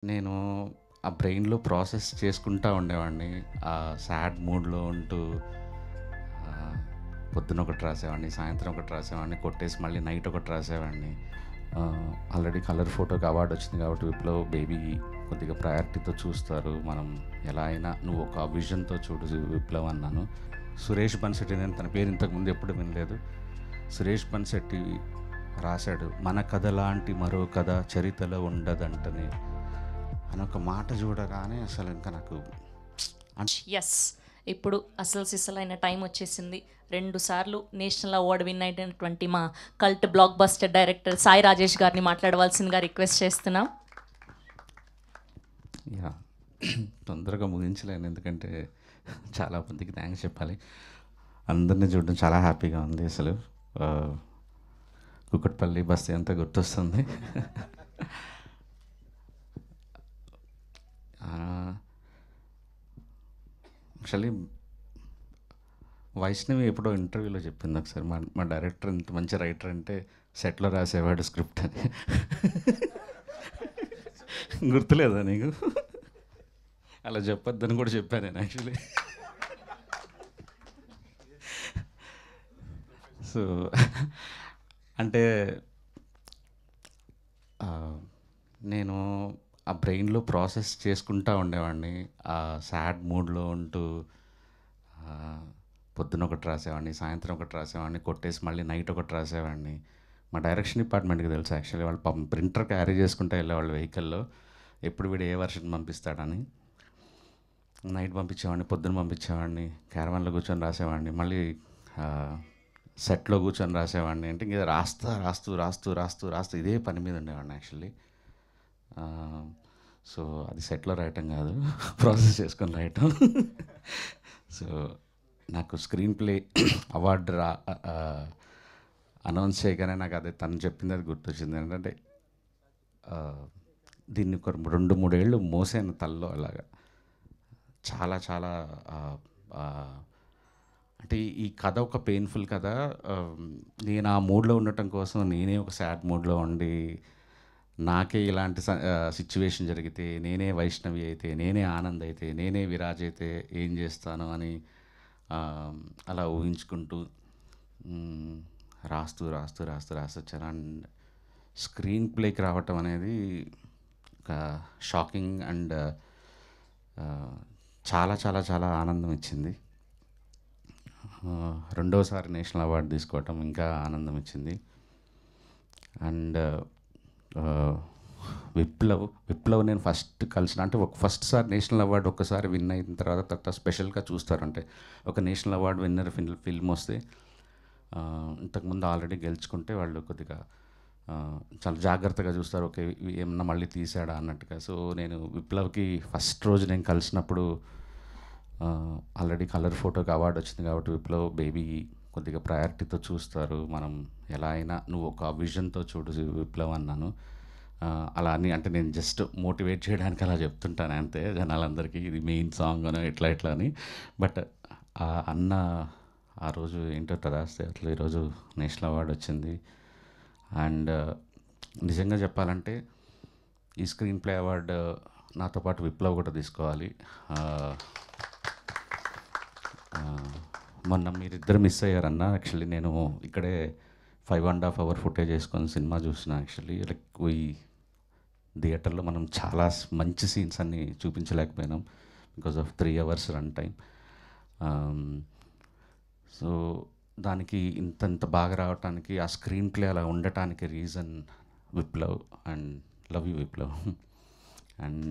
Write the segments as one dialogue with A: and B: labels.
A: నేను ఆ బ్రెయిన్‌లో ప్రాసెస్ చేసుకుంటా ఉండేవాడిని. ఆ సాడ్ మూడ్‌లో ఉంటూ ఆహ్, పొద్దున ఒకటి రాసేవాడిని, సాయంత్రం ఒకటి రాసేవాడిని, కొట్టేసి మళ్ళీ నైట్ ఒకటి రాసేవాడిని. ఆల్రెడీ కలర్ ఫోటోకి అవార్డ్ వచ్చింది కాబట్టి విప్లవ్ బేబీ కొద్దిగా ప్రయారిటీతో చూస్తారు. మనం ఎలా అయినా నువ్వు ఒక విజన్‌తో చూడు విప్లవ్ అన్నాను. సురేష్ బన్సెట్టి, నేను తన పేరు ఇంతకుముందు ఎప్పుడు వినలేదు. సురేష్ బన్సెట్టి రాశాడు, "మన కథ లాంటి మరో కథ చరితలో ఉండదంటనే" అని ఒక మాట చూడగానే అసలు ఇంకా నాకు
B: యెస్. ఇప్పుడు అసలు సిసలైన టైం వచ్చేసింది. 2 సార్లు నేషనల్ అవార్డ్ విన్ అయినటువంటి మా cult block buster director Sai Rajesh గారిని మాట్లాడవలసిందిగా రిక్వెస్ట్ చేస్తున్నాం.
A: యా తొందరగా ముగించలేను, ఎందుకంటే చాలా మందికి థ్యాంక్స్ చెప్పాలి. అందరినీ చూడడం చాలా హ్యాపీగా ఉంది. అసలు ఆ, కుకట్పల్లి బస్తీ అంతా గుర్తొస్తుంది. యాక్చువల్లీ వైష్ణవి ఎప్పుడో ఇంటర్వ్యూలో చెప్పింది ఒకసారి, మా మా డైరెక్టర్ ఇంత మంచి రైటర్ అంటే సెట్లో రాసేవాడు స్క్రిప్ట్ అని. గుర్తులేదా నీకు? అలా చెప్పొద్దని కూడా చెప్పాను నేను యాక్చువల్లీ. సో అంటే ఆ, నేను ఆ బ్రెయిన్లో ప్రాసెస్ చేసుకుంటా ఉండేవాడిని. ఆ సాడ్ మూడ్లో ఉంటూ ఆ, పొద్దున ఒకటి రాసేవాడిని, సాయంత్రం ఒకటి రాసేవాడిని, కొట్టేసి మళ్ళీ నైట్ ఒకటి రాసేవాడిని. మా డైరెక్షన్ డిపార్ట్మెంట్కి తెలుసు యాక్చువల్లీ, వాళ్ళు పాపం ప్రింటర్ క్యారీ చేసుకుంటూ వెళ్ళేవాళ్ళు వెహికల్లో, ఎప్పుడు వీడు ఏ వర్షన్ పంపిస్తాడని. నైట్ పంపించేవాడిని, పొద్దున పంపించేవాడిని, క్యారవాన్లో కూర్చొని రాసేవాడిని, మళ్ళీ ఆ, సెట్లో కూర్చొని రాసేవాడిని. అంటే ఇంక రాస్తా రాస్తూ రాస్తూ రాస్తూ రాస్తూ ఇదే పని మీద ఉండేవాడిని యాక్చువల్లీ. సో అది సెట్లో రాయటం కాదు, ప్రాసెస్ చేసుకొని రాయటం. సో నాకు స్క్రీన్ ప్లే అవార్డు అనౌన్స్ చేయగానే నాకు అదే తను చెప్పింది అది గుర్తొచ్చింది. ఏంటంటే ఆ, దీన్ని ఒక 2-3 ఏళ్ళు మోసాను తలలో అలాగా. చాలా చాలా ఆ, ఆ, అంటే ఈ కథ ఒక పెయిన్ఫుల్ కథ. ఆ, నేను ఆ మూడ్లో ఉండటం కోసం నేనే ఒక సాడ్ మూడ్లో ఉండి, నాకే ఇలాంటి సిచ్యువేషన్ జరిగితే, నేనే వైష్ణవి అయితే, నేనే ఆనంద్ అయితే, నేనే విరాజ్ అయితే ఏం చేస్తాను అని ఆ, అలా ఊహించుకుంటూ మ్, రాస్తూ రాస్తూ రాస్తూ రాసొచ్చాను. అండ్ స్క్రీన్ ప్లేకి రావటం అనేది ఒక షాకింగ్ అండ్ చాలా చాలా చాలా ఆనందం ఇచ్చింది. రెండోసారి నేషనల్ అవార్డు తీసుకోవటం ఇంకా ఆనందం ఇచ్చింది. అండ్ విప్లవ్ నేను ఫస్ట్ కలిసిన, అంటే ఒక ఫస్ట్ సారి నేషనల్ అవార్డు ఒక్కసారి విన్ అయిన తర్వాత స్పెషల్గా చూస్తారు. అంటే ఒక నేషనల్ అవార్డు విన్నర్ ఫిల్మ్ వస్తే ఇంతకుముందు ఆల్రెడీ గెలుచుకుంటే వాళ్ళు కొద్దిగా ఆ, చాలా జాగ్రత్తగా చూస్తారు, ఓకే ఏమన్నా మళ్ళీ తీసాడా అన్నట్టుగా. సో నేను విప్లవ్కి ఫస్ట్ రోజు నేను కలిసినప్పుడు ఆల్రెడీ కలర్ ఫోటోకి అవార్డు వచ్చింది కాబట్టి విప్లవ్ బేబీ కొద్దిగా ప్రయారిటీతో చూస్తారు. మనం ఎలా అయినా నువ్వు ఒక విజన్‌తో చూడు విప్లవ్ అన్నాను. అలా అని అంటే నేను జస్ట్ మోటివేట్ చేయడానికి అలా చెప్తుంటాను అంతే జనాలందరికీ, ఇది మెయిన్ సాంగ్ అనో ఇట్లా ఇట్లా అని. బట్ అన్న ఆ రోజు ఏంటో తదాస్తే అట్లా ఈరోజు నేషనల్ అవార్డ్ వచ్చింది. అండ్ నిజంగా చెప్పాలంటే ఈ స్క్రీన్ ప్లే అవార్డు నాతో పాటు విప్లవ్ కూడా తీసుకోవాలి. ఆహ్, మొన్న మీరిద్దరు మిస్ అయ్యారన్న. యాక్చువల్లీ నేను ఇక్కడే 5½ అవర్ ఫుటేజ్ వేసుకొని సినిమా చూసిన. యాక్చువల్లీ లైక్ ఈ థియేటర్లో మనం చాలా మంచి సీన్స్ అన్ని చూపించలేకపోయినాం because of 3 hours run time. So దానికి ఇంత బాగా రావటానికి, ఆ స్క్రీన్ ప్లే అలా ఉండటానికి reason Viplav. And love you Viplav. And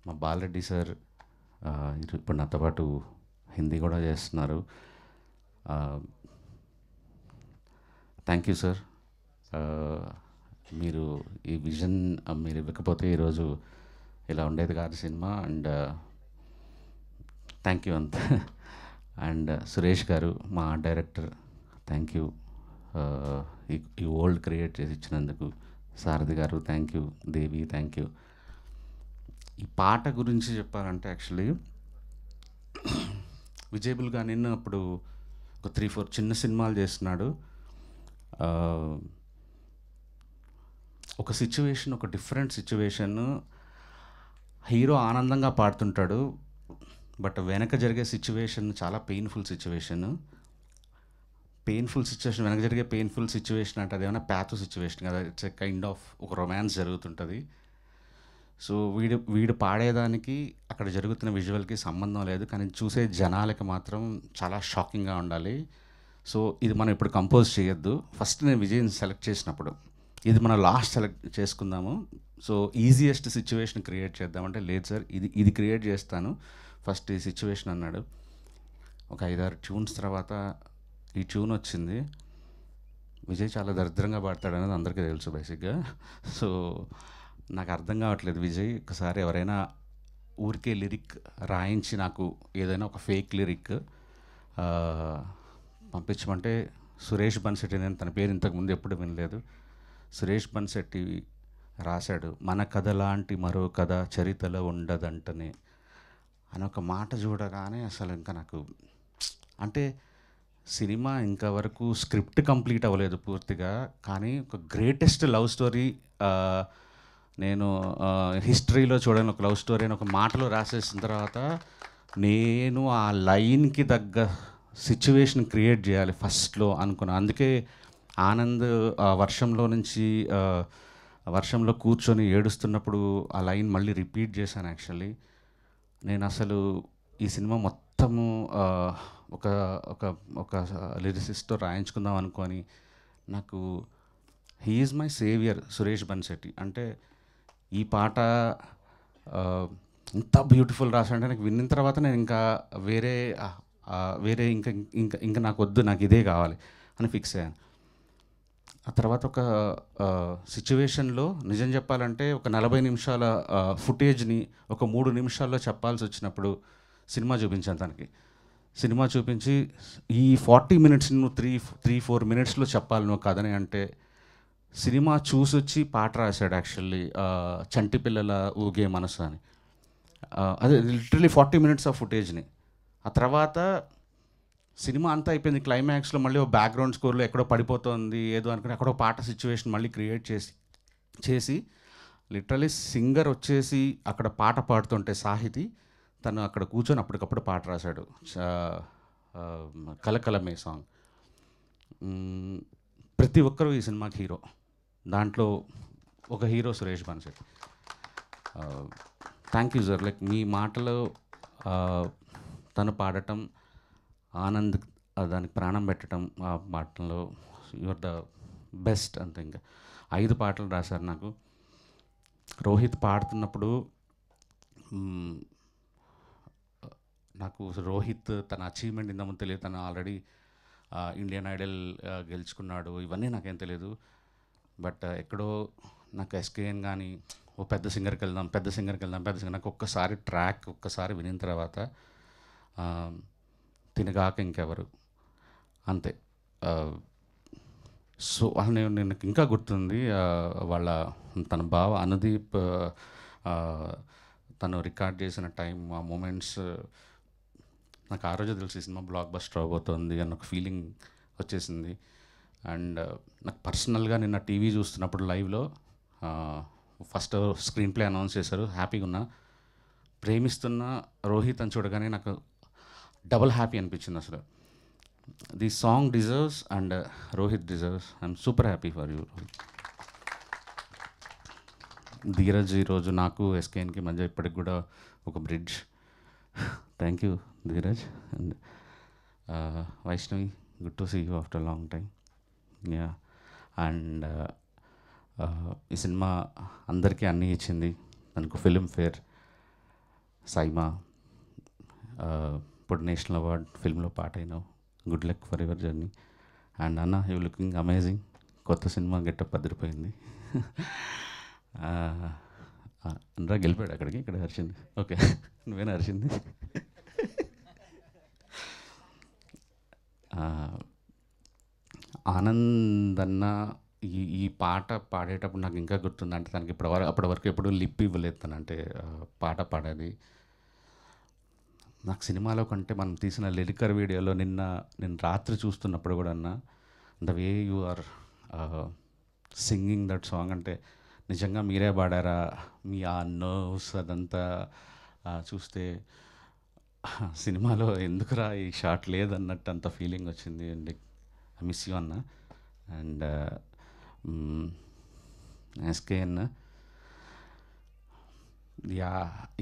A: మా బాలరెడ్డి సార్ ఇప్పుడు నాతో పాటు హిందీ కూడా చేస్తున్నారు. Thank you sir. మీరు ఈ విజన్ మీరు ఇవ్వకపోతే ఈరోజు ఇలా ఉండేది కాదు సినిమా. అండ్ థ్యాంక్ యూ అంత. అండ్ సురేష్ గారు మా డైరెక్టర్, థ్యాంక్ యూ. ఈ వరల్డ్ క్రియేట్ చేసి ఇచ్చినందుకు. సారథి గారు thank you. Devi thank you. ఈ పాట గురించి చెప్పాలంటే యాక్చువల్లీ విజయబుల్గా నిన్న అప్పుడు ఒక 3-4 చిన్న సినిమాలు చేస్తున్నాడు. ఆ, ఒక సిచ్యువేషన్, ఒక డిఫరెంట్ సిచ్యువేషన్, హీరో ఆనందంగా పాడుతుంటాడు, బట్ వెనక జరిగే సిచ్యువేషన్ చాలా పెయిన్ఫుల్ సిచ్యువేషన్. వెనక జరిగే పెయిన్ఫుల్ సిచ్యువేషన్ అంటే అదేమైనా ప్యాథో సిచ్యువేషన్ కదా, ఇట్స్ ఎ కైండ్ ఆఫ్ ఒక రొమాన్స్ జరుగుతుంటుంది. సో వీడు పాడేదానికి అక్కడ జరుగుతున్న విజువల్కి సంబంధం లేదు, కానీ చూసే జనాలకి మాత్రం చాలా షాకింగ్గా ఉండాలి. సో ఇది మనం ఇప్పుడు కంపోజ్ చేయొద్దు, ఫస్ట్ నేను విజయ్ని సెలెక్ట్ చేసినప్పుడు ఇది మనం లాస్ట్ సెలెక్ట్ చేసుకుందాము, సో ఈజియెస్ట్ సిచ్యువేషన్ క్రియేట్ చేద్దామంటే లేదు సార్ ఇది క్రియేట్ చేస్తాను ఫస్ట్ ఈ సిచ్యువేషన్ అన్నాడు. ఒక 5-6 ట్యూన్స్ తర్వాత ఈ ట్యూన్ వచ్చింది. విజయ్ చాలా దరిద్రంగా పాడతాడు అనేది అందరికీ తెలుసు బేసిక్గా. సో నాకు అర్థం కావట్లేదు విజయ్, ఒకసారి ఎవరైనా ఊరికే లిరిక్ రాయించి నాకు ఏదైనా ఒక ఫేక్ లిరిక్ పంపించమంటే సురేష్ బన్సెట్టి, నేను తన పేరు ఇంతకుముందు ఎప్పుడు వినలేదు, సురేష్ బన్సెట్టి రాశాడు, మన కథ లాంటి మరో కథ చరిత్రలో ఉండదంటనే అని ఒక మాట చూడగానే అసలు ఇంకా నాకు అంటే సినిమా ఇంకా వరకు స్క్రిప్ట్ కంప్లీట్ అవ్వలేదు పూర్తిగా, కానీ ఒక గ్రేటెస్ట్ లవ్ స్టోరీ నేను హిస్టరీలో చూడని ఒక లవ్ స్టోరీ అని ఒక మాటలో రాసేసిన తర్వాత నేను ఆ లైన్కి తగ్గ సిచ్యువేషన్ క్రియేట్ చేయాలి ఫస్ట్లో అనుకున్నాను. అందుకే ఆనంద్ వర్షంలో నుంచి వర్షంలో కూర్చొని ఏడుస్తున్నప్పుడు ఆ లైన్ మళ్ళీ రిపీట్ చేశాను. యాక్చువల్లీ నేను అసలు ఈ సినిమా మొత్తము ఒక ఒక ఒక లిరిసిస్ట్తో రాయించుకుందాం అనుకొని, నాకు he is my saviour Suresh Bansetti. అంటే ఈ పాట ఇంత బ్యూటిఫుల్ రాసాడంటే నాకు విన్న తర్వాత నేను ఇంకా వేరే ఇంకా ఇంకా ఇంకా నాకు వద్దు, నాకు ఇదే కావాలి అని ఫిక్స్ అయ్యాను. ఆ తర్వాత ఒక సిచ్యువేషన్లో నిజం చెప్పాలంటే ఒక 40 నిమిషాల ఫుటేజ్ని ఒక 3 నిమిషాల్లో చెప్పాల్సి వచ్చినప్పుడు సినిమా చూపించాను తనకి. సినిమా చూపించి ఈ 40 మినిట్స్ నువ్వు 3-4 మినిట్స్లో చెప్పాలి నువ్వు కథని అంటే, సినిమా చూసొచ్చి పాట రాశాడు యాక్చువల్లీ, చంటి పిల్లల ఊగే మనసు అని. అదే లిటరలీ 40 మినిట్స్ ఆఫ్ ఫుటేజ్ని. ఆ తర్వాత సినిమా అంతా అయిపోయింది, క్లైమాక్స్లో మళ్ళీ ఒక బ్యాక్గ్రౌండ్ స్కోర్లో ఎక్కడో పడిపోతుంది ఏదో అనుకుని అక్కడ ఒక పాట సిచ్యువేషన్ మళ్ళీ క్రియేట్ చేసి లిటరలీ సింగర్ వచ్చేసి అక్కడ పాట పాడుతుంటే సాహితీ తను అక్కడ కూర్చొని అప్పటికప్పుడు పాట రాశాడు, కలకలమే సాంగ్. ప్రతి ఒక్కరూ ఈ సినిమాకి హీరో, దాంట్లో ఒక hero Suresh Bansetti. Thank you sir, like మీ మాటలో తను పాడటం, ఆనంద్ దానికి ప్రాణం పెట్టడం ఆ పాటలో, యువర్ ద బెస్ట్ అంతే. ఇంకా 5 పాటలు రాశారు నాకు. రోహిత్ పాడుతున్నప్పుడు నాకు రోహిత్ తన అచీవ్మెంట్ ఇంతకుముందు తెలియదు, తను ఆల్రెడీ ఇండియన్ ఐడల్ గెలుచుకున్నాడు, ఇవన్నీ నాకేం తెలియదు. బట్ ఎక్కడో నాకు ఎస్కేఎన్ కానీ ఓ పెద్ద సింగర్కి వెళ్దాం నాకు ఒక్కసారి ట్రాక్ వినిన తర్వాత తినగాక ఇంకెవరు అంతే. సో నేను ఇంకా గుర్తుంది వాళ్ళ తన బావ అనుదీప్ తను రికార్డ్ చేసిన టైం, ఆ మూమెంట్స్ నాకు ఆ రోజు తెలిసి సినిమా బ్లాక్ బస్టర్ అవబోతోంది అన్న ఒక ఫీలింగ్ వచ్చేసింది. అండ్ నాకు పర్సనల్గా నిన్న టీవీ చూస్తున్నప్పుడు లైవ్లో ఫస్ట్ స్క్రీన్ ప్లే అనౌన్స్ చేశారు, హ్యాపీగా ఉన్నా. ప్రేమిస్తున్న రోహిత్ అని చూడగానే నాకు డబుల్ హ్యాపీ అనిపించింది అసలు. The song deserves and Rohit deserves. I'm super happy for you Rohit. Dheeraj ఈరోజు నాకు ఎస్కేఎన్కి మధ్య ఇప్పటికి కూడా ఒక bridge. Thank you Dheeraj. And Vaishnavi, good to see you after long time. Yeah. And ఈ సినిమా అందరికీ అన్నీ ఇచ్చింది. తనకు ఫిల్మ్ఫేర్, సైమా, ఇప్పుడు నేషనల్ అవార్డ్, ఫిల్మ్లో పాట అయినావు. Good luck for your journey. And అన్న, యూ లుకింగ్ అమేజింగ్. కొత్త సినిమా గెటప్ అదిరిపోయింది. అందరూ గెలిపాడు అక్కడికి, ఇక్కడ హర్షింది. ఓకే, నువ్వేనా హర్షింది? ఆనంద్ అన్న ఈ పాట పాడేటప్పుడు నాకు ఇంకా గుర్తుంది. అంటే తనకి అప్పటి వరకు ఎప్పుడూ లిప్ ఇవ్వలేదు తను, అంటే పాట పాడేది. నాకు సినిమాలో కంటే మనం తీసిన లిరికర్ వీడియోలో నేను రాత్రి చూస్తున్నప్పుడు కూడా అన్న, the way you are singing that song, అంటే నిజంగా మీరే పాడారా, మీ ఆ నర్వ్స్ అదంతా చూస్తే సినిమాలో ఎందుకురా ఈ షాట్ లేదన్నట్టు అంత ఫీలింగ్ వచ్చింది. అండ్ ఐ మిస్ యూ అన్న. అండ్ ఎస్కే అన్న, యా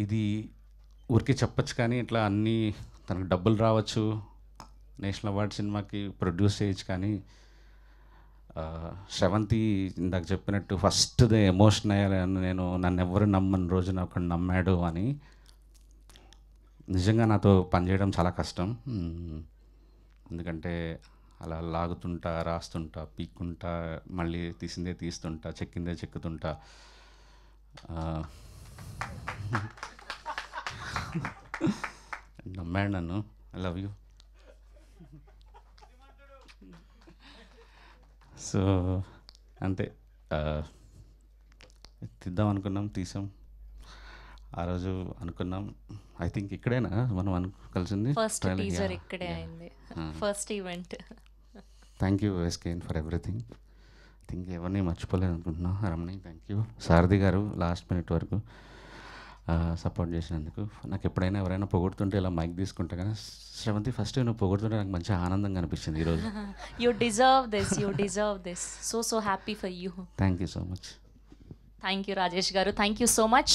A: ఇది ఊరికే చెప్పచ్చు కానీ ఇట్లా అన్నీ తనకు డబ్బులు రావచ్చు, నేషనల్ అవార్డ్ సినిమాకి ప్రొడ్యూస్ చేయొచ్చు, కానీ శ్రవంతి ఇందాక చెప్పినట్టు ఫస్ట్ ఎమోషన్ అయ్యాను నేను. నన్ను ఎవరు నమ్మని రోజు ఒకడు నమ్మాడు అని. నిజంగా నాతో పనిచేయడం చాలా కష్టం. ఎందుకంటే అలా లాగుతుంటా, రాస్తుంటా, పీక్కుంటా, మళ్ళీ తీసిందే తీస్తుంటా, చెక్కిందే చెక్కుతుంటా. నమ్మాడు నన్ను. I love you. సో అంతే, తీద్దాం అనుకున్నాం, తీసాం. ఆ రోజు అనుకున్నాం, ఐ థింక్ ఇక్కడేనా మనం కలిసింది.
B: ఫస్ట్ టీజర్ ఇక్కడే అయింది, first event.
A: Thank you SKN for everything. I think ఎవరిని మర్చిపోలేదు అనుకుంటున్నా. రమణి థ్యాంక్ యూ. సారథి గారు లాస్ట్ మినిట్ వరకు సపోర్ట్ చేసినందుకు. నాకు ఎప్పుడైనా ఎవరైనా పొగుడుతుంటే ఇలా మైక్ తీసుకుంటా, కానీ శ్రవంతి ఫస్ట్ నువ్వు పొగుడుతుంటే నాకు మంచి ఆనందంగా అనిపించింది ఈరోజు.
B: You deserve this, you deserve this. So happy for you.
A: Thank you so much.
B: Thank you Rajesh గారు, థ్యాంక్ యూ సో మచ్.